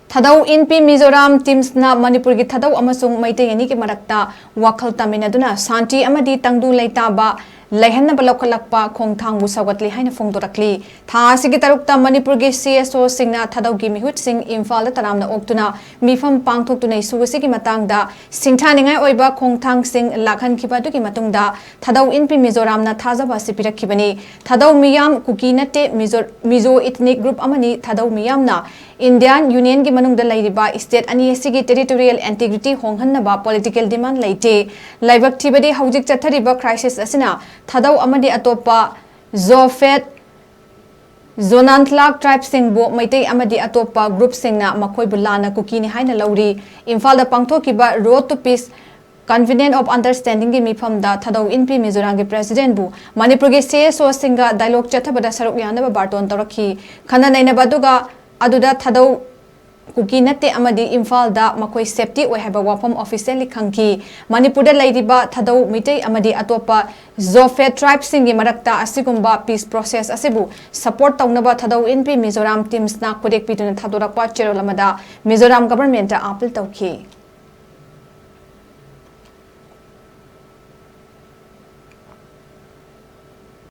Thadou Inpi Mizoram TIMZ na MANIPURGI Thadou AMASUNG MEITEI ANIGI MARAKTA WAKHAL TAMINNADUNA Santi Amadi Tangdu Leitaba Leihanbaba LOUKHATLAKPA Khongthangbu Sougatli Haina Phongdorkli Thasigi Tarukta MANIPURGI CSO Singna Thadou gi mihut sing Imphal Taramna Oktuna Mifam Pangthoktunai Sugasigi Matangda Singthaningai Oiba Khongthang Sing Lakhan Khibatugi Matungda Thadou Inpi Mizoram na Thazaba Sipirakibani Thadou Miyam Kuki Nate Mizo Ethnic Group Amani Thadou Miyamna Indian Union ki manung da lairiba state ani asigi territorial integrity honghanaba political demand laite laibak thibadi haujik chathariba crisis asina Thadou amadi atopa zofet zonantlak tribe singbo meitei amadi atopa group singna makoi bulana kukini haina lauri Imphal da pangthokiba road to peace Convenient of Understanding gi mifam da Thadou Inpi Mizoram gi president bu Manipurgi CSO singa dialogue chathabada saruk yanaba barton torakhi khana nainaba duga aduda Thadou kuki nate amadi Imphal da makoi safety oi haba wafam officially khangki Manipur da lairiba Thadou MEITEI amadi atopa zofet tribe singi marakta asigumba peace process asibu support tawnaba Thadou Inpi Mizoram TIMZ na kodek pituna thadorakpa cherolamada Mizoram government ta appeal tawki